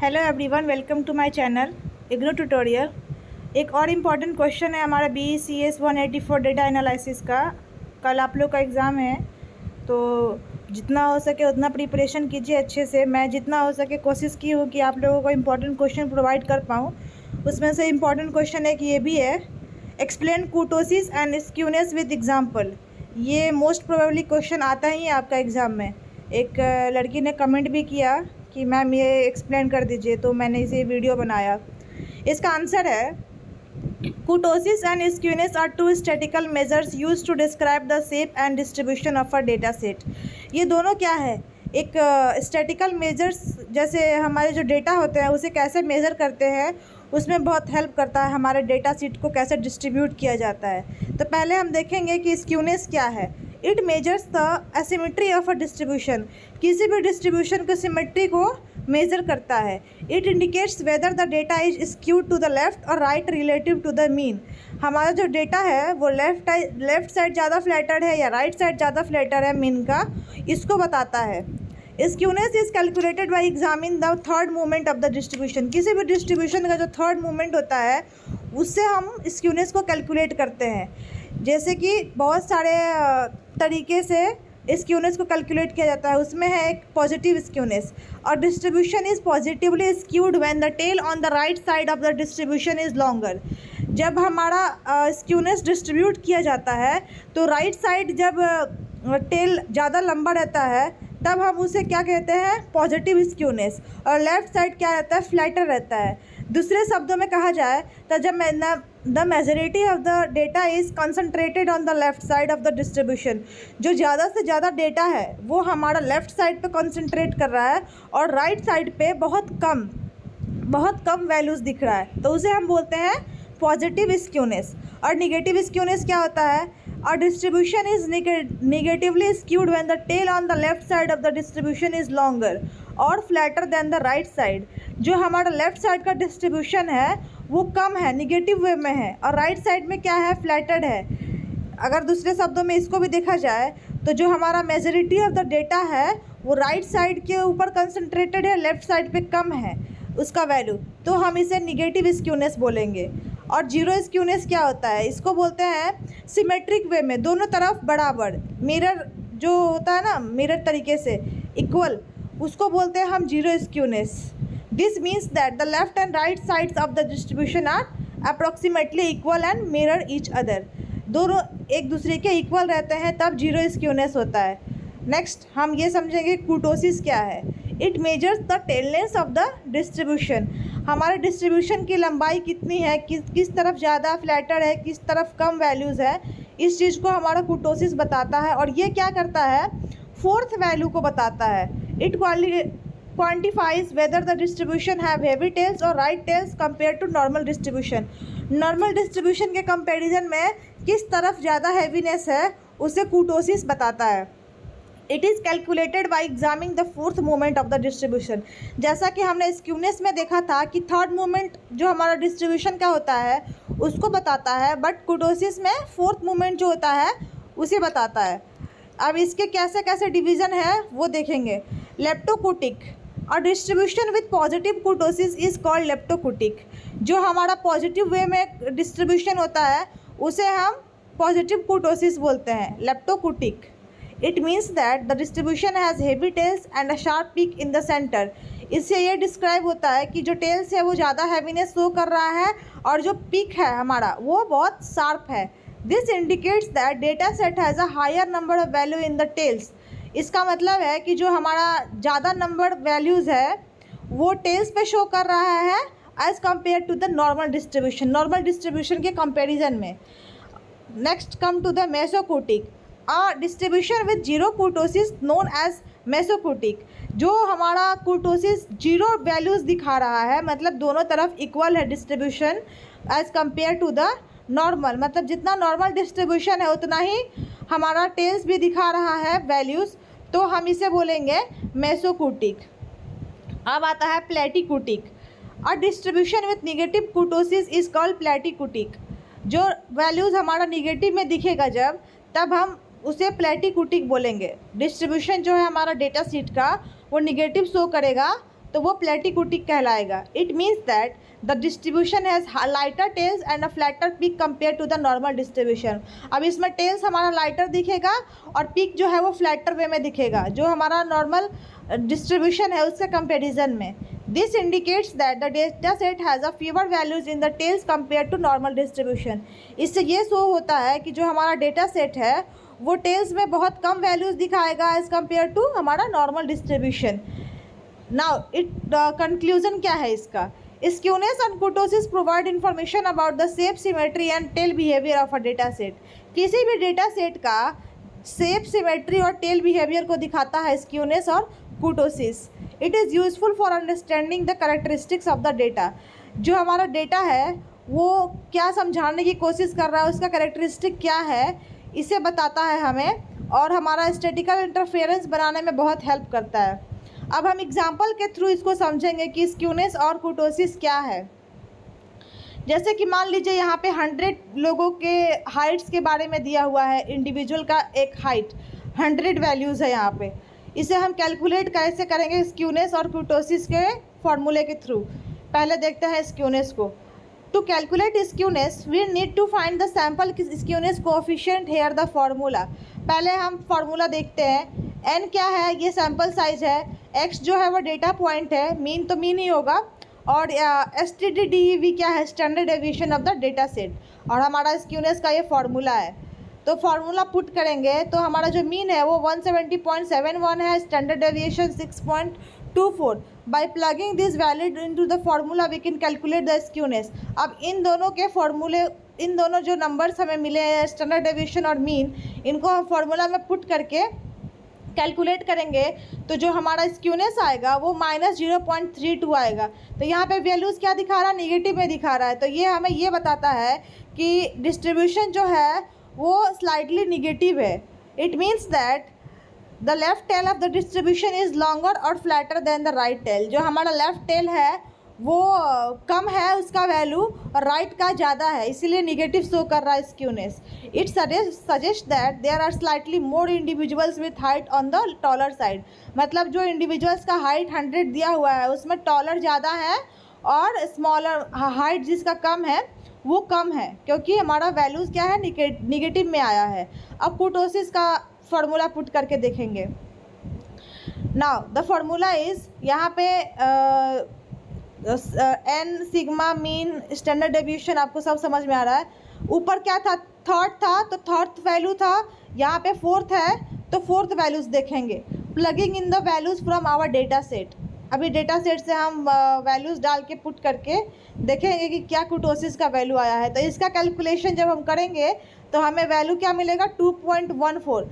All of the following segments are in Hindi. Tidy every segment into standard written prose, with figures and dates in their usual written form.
Hello everyone, welcome to my channel IGNOU tutorial. एक और इम्पॉर्टेंट क्वेश्चन है हमारा BCS 184 डेटा एनालिसिस का। कल आप लोग का एग्ज़ाम है, तो जितना हो सके उतना प्रिपरेशन कीजिए अच्छे से। मैं जितना हो सके कोशिश की हूँ कि आप लोगों को इम्पॉर्टेंट क्वेश्चन प्रोवाइड कर पाऊँ। उसमें से इम्पॉर्टेंट क्वेश्चन एक ये भी है, explain कुर्टोसिस and skewness with example. ये मोस्ट प्रोबेबली क्वेश्चन आता ही है आपका एग्ज़ाम में। एक लड़की ने कमेंट भी किया कि मैम ये एक्सप्लेन कर दीजिए, तो मैंने इसे वीडियो बनाया। इसका आंसर है, kurtosis and skewness are two statistical measures used to describe the shape and distribution of a data set. ये दोनों क्या है, एक स्टैटिकल मेजर्स, जैसे हमारे जो डेटा होते हैं उसे कैसे मेज़र करते हैं, उसमें बहुत हेल्प करता है हमारे डेटा सीट को कैसे डिस्ट्रीब्यूट किया जाता है। तो पहले हम देखेंगे कि स्क्यूनेस क्या है। It measures the asymmetry of a distribution. किसी भी डिस्ट्रीब्यूशन की सिमेट्री को मेज़र करता है। It indicates whether the data is skewed to the left और right relative to the mean. हमारा जो डेटा है वो लेफ्ट साइड ज़्यादा फ्लैटर्ड है या राइट साइड ज़्यादा फ्लैटर है मीन का, इसको बताता है। Skewness is calculated by examine the third movement of the distribution. किसी भी डिस्ट्रीब्यूशन का जो थर्ड मूवमेंट होता है उससे हम स्क्यूनेस को कैलकुलेट करते हैं। जैसे कि बहुत सारे तरीके से स्क्यूनेस को कैलकुलेट किया जाता है। उसमें है एक पॉजिटिव स्क्यूनेस, और distribution is positively skewed when the tail on the right side of the distribution is longer. जब हमारा स्क्यूनेस डिस्ट्रीब्यूट किया जाता है तो राइट साइड जब टेल ज़्यादा लंबा रहता है तब हम उसे क्या कहते हैं, पॉजिटिव स्क्यूनेस, और लेफ़्ट साइड क्या रहता है, फ्लैटर रहता है। दूसरे शब्दों में कहा जाए तो जब the majority of the data is concentrated on the left side of the distribution, जो ज़्यादा से ज़्यादा डेटा है वो हमारा लेफ़्ट साइड पे कंसंट्रेट कर रहा है और राइट साइड पे बहुत कम वैल्यूज़ दिख रहा है, तो उसे हम बोलते हैं पॉजिटिव स्क्यूनेस। और निगेटिव स्क्यूनेस क्या होता है, और distribution is negatively skewed when the tail on the left side of the distribution is longer और flatter than the right side. जो हमारा लेफ्ट साइड का डिस्ट्रीब्यूशन है वो कम है, निगेटिव वे में है, और राइट साइड में क्या है, फ्लैटर्ड है। अगर दूसरे शब्दों में इसको भी देखा जाए तो जो हमारा मेजॉरिटी ऑफ द डेटा है वो राइट साइड के ऊपर कंसंट्रेटेड है, लेफ्ट साइड पे कम है उसका वैल्यू, तो हम इसे निगेटिव स्क्यूनेस बोलेंगे। और जीरो स्क्यूनेस क्या होता है, इसको बोलते हैं सिमेट्रिक वे में, दोनों तरफ बराबर, मिरर जो होता है ना, मिरर तरीके से इक्वल, उसको बोलते हैं हम zero skewness. This means that the left and right sides of the distribution are approximately equal and mirror each other. दोनों एक दूसरे के इक्वल रहते हैं तब जीरो स्क्यूनेस होता है। नेक्स्ट हम ये समझेंगे कुर्टोसिस क्या है। It measures the tailedness of the distribution. हमारे डिस्ट्रीब्यूशन की लंबाई कितनी है, किस तरफ ज़्यादा फ्लैटर है, किस तरफ कम वैल्यूज़ है, इस चीज़ को हमारा कुर्टोसिस बताता है। और ये क्या करता है, फोर्थ वैल्यू को बताता है। It quantifies whether the distribution have heavy tails और right tails compare to normal distribution. Normal distribution के कंपेरिजन में किस तरफ ज़्यादा हैवीनेस है उसे कुर्टोसिस बताता है। It is calculated by examining the fourth movement of the distribution. जैसा कि हमने स्क्यूनेस में देखा था कि थर्ड मूवमेंट जो हमारा डिस्ट्रीब्यूशन का होता है उसको बताता है, बट कुर्टोसिस में फोर्थ मूवमेंट जो होता है उसे बताता है। अब इसके कैसे कैसे डिवीज़न है वो देखेंगे। लेप्टोकुटिक, और distribution with positive kurtosis is called leptokurtic. जो हमारा पॉजिटिव वे में डिस्ट्रीब्यूशन होता है उसे हम पॉजिटिव कुर्टोसिस बोलते हैं, leptokurtic. It means that the distribution has heavy tails and a sharp peak in the centre. इससे ये डिस्क्राइब होता है कि जो टेल्स है वो ज़्यादा हैवीनेस शो कर रहा है और जो पीक है हमारा वो बहुत शार्प है। This indicates that data set has a higher number of value in the tails. इसका मतलब है कि जो हमारा ज़्यादा नंबर वैल्यूज़ है वो टेल्स पे शो कर रहा है as compare to the normal distribution, normal distribution के कंपेरिजन में। Next come to the mesokurtic, a distribution with zero kurtosis known as mesokurtic. जो हमारा कुर्टोसिस जीरो वैल्यूज़ दिखा रहा है, मतलब दोनों तरफ इक्वल है distribution as compare to the normal, मतलब जितना नॉर्मल डिस्ट्रीब्यूशन है उतना ही हमारा टेल्स भी दिखा रहा है वैल्यूज़, तो हम इसे बोलेंगे मेसोकुटिक। अब आता है प्लेटिकुटिक। और distribution with negative kurtosis is called platykurtic. जो वैल्यूज़ हमारा निगेटिव में दिखेगा जब, तब हम उसे प्लेटिकुटिक बोलेंगे। डिस्ट्रीब्यूशन जो है हमारा डेटा सीट का वो निगेटिव शो करेगा तो वो प्लेटिकुटिक कहलाएगा। It means that the distribution has lighter tails and a flatter peak compare to the normal distribution. अब इसमें टेल्स हमारा लाइटर दिखेगा और पीक जो है वो फ्लैटर वे में दिखेगा, जो हमारा नॉर्मल डिस्ट्रीब्यूशन है उसके कंपेरिजन में। This indicates that the data set has a fewer values in the tails compare to normal distribution. इससे ये शो होता है कि जो हमारा डेटा सेट है वो टेल्स में बहुत कम वैल्यूज़ दिखाएगा एज़ कम्पेयर टू हमारा नॉर्मल डिस्ट्रीब्यूशन। नाउ कंक्लूजन क्या है इसका? Skewness and kurtosis provide information about the shape, symmetry and tail behaviour of a data set. किसी भी डेटा सेट का शेप, सिमेट्री और टेल बिहेवियर को दिखाता है स्क्यूनेस और kurtosis. It is useful for understanding the characteristics of the data. जो हमारा डेटा है वो क्या समझाने की कोशिश कर रहा है, उसका कैरेक्टरिस्टिक क्या है, इसे बताता है हमें, और हमारा स्टैटिस्टिकल इंटरफेरेंस बनाने में बहुत हेल्प करता है। अब हम एग्जांपल के थ्रू इसको समझेंगे कि स्क्यूनेस और कुर्टोसिस क्या है। जैसे कि मान लीजिए यहाँ पे 100 लोगों के हाइट्स के बारे में दिया हुआ है, इंडिविजुअल का एक हाइट 100 वैल्यूज़ है यहाँ पे। इसे हम कैलकुलेट कैसे करेंगे स्क्यूनेस और कुर्टोसिस के फॉर्मूले के थ्रू। पहले देखते हैं स्क्यूनेस को। To calculate skewness we need to find the sample skewness coefficient here the formula. पहले हम फार्मूला देखते हैं। एन क्या है, ये सैम्पल साइज है। एक्स जो है वो डेटा पॉइंट है, मीन तो मीन ही होगा। और STDDEV क्या है, standard deviation of the data set. और हमारा स्क्यूनेस का ये फार्मूला है। तो फार्मूला पुट करेंगे तो हमारा जो मीन है वो 170.71 है, standard deviation 6.24। By plugging this value into the formula we can calculate the skewness. अब इन दोनों के फार्मूले, इन दोनों जो नंबर्स हमें मिले हैं, स्टैंडर्ड डेविएशन और मीन, इनको हम फार्मूला में पुट करके कैलकुलेट करेंगे तो जो हमारा स्क्यूनेस आएगा वो -0.32 आएगा। तो यहाँ पे वैल्यूज़ क्या दिखा रहा है, निगेटिव में दिखा रहा है। तो ये हमें ये बताता है कि डिस्ट्रीब्यूशन जो है वो स्लाइटली निगेटिव है। It means that the left tail of the distribution is longer और flatter than the right tail. जो हमारा लेफ्ट टेल है वो कम है उसका वैल्यू, और राइट का ज़्यादा है, इसीलिए निगेटिव शो कर रहा है skewness. It suggest that there are slightly more individuals with height on the taller side. मतलब जो इंडिविजुअल्स का हाइट 100 दिया हुआ है उसमें टॉलर ज़्यादा है और स्मॉलर हाइट जिसका कम है वो कम है, क्योंकि हमारा वैल्यूज़ क्या है, निगेटिव में आया है। अब कुर्टोसिस का फार्मूला पुट करके देखेंगे। नाउ द फार्मूला इज़ यहाँ पे n, sigma, mean, standard deviation आपको सब समझ में आ रहा है। ऊपर क्या था, थर्ड था, तो थर्ड वैल्यू था। यहाँ पे फोर्थ है तो फोर्थ वैल्यूज़ देखेंगे। Plugging in the values from our data set. अभी डेटा सेट से हम वैल्यूज़ डाल के पुट करके देखेंगे कि क्या कुर्टोसिस का वैल्यू आया है। तो इसका कैलकुलेशन जब हम करेंगे तो हमें वैल्यू क्या मिलेगा, 2.14।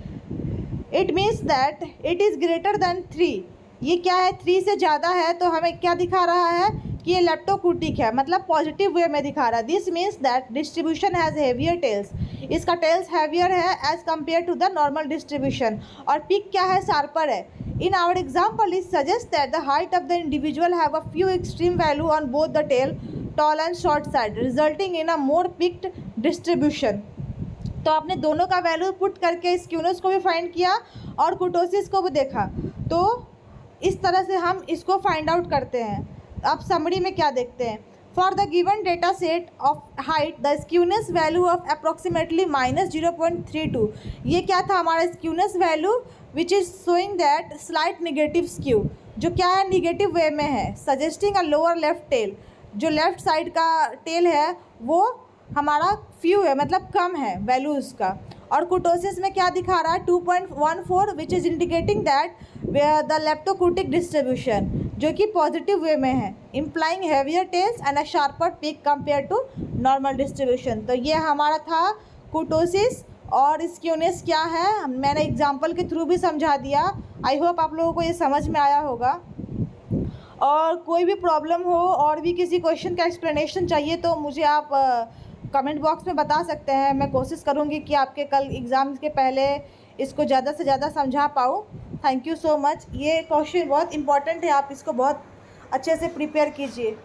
It means that it is greater than 3। ये क्या है, 3 से ज़्यादा है, तो हमें क्या दिखा रहा है कि ये लेप्टोकुर्टिक है, मतलब पॉजिटिव वे में दिखा रहा है। This means that distribution has heavier tails. इसका टेल्स हैवियर है as compare to the normal distribution. और पिक क्या है, शार्पर है। In our example it suggest that the height of the individual have a few extreme value on both the tail, tall and short side, resulting in a more peaked distribution. तो आपने दोनों का वैल्यू पुट करके स्क्यूनेस को भी फाइंड किया और कुर्टोसिस को भी देखा। तो इस तरह से हम इसको फाइंड आउट करते हैं। अब समरी में क्या देखते हैं, for the given data set of height the skewness value of approximately -0.32। ये क्या था, हमारा skewness value which is showing that slight negative skew, जो क्या है, निगेटिव वे में है, suggesting a lower left tail. जो लेफ्ट साइड का टेल है वो हमारा फ्यू है, मतलब कम है वैल्यू उसका। और कुर्टोसिस में क्या दिखा रहा है, 2.14, which is indicating that the leptokurtic distribution, जो कि पॉजिटिव वे में है, implying heavier tails and a sharper peak compare to normal distribution. तो ये हमारा था कुर्टोसिस। और स्क्यूनेस क्या है मैंने एग्जाम्पल के थ्रू भी समझा दिया। आई होप आप लोगों को ये समझ में आया होगा। और कोई भी प्रॉब्लम हो और भी किसी क्वेश्चन का एक्सप्लेनेशन चाहिए तो मुझे आप कमेंट बॉक्स में बता सकते हैं। मैं कोशिश करूँगी कि आपके कल एग्ज़ाम के पहले इसको ज़्यादा से ज़्यादा समझा पाऊँ। Thank you so much. ये क्वेश्चन बहुत इंपॉर्टेंट है, आप इसको बहुत अच्छे से प्रिपेयर कीजिए।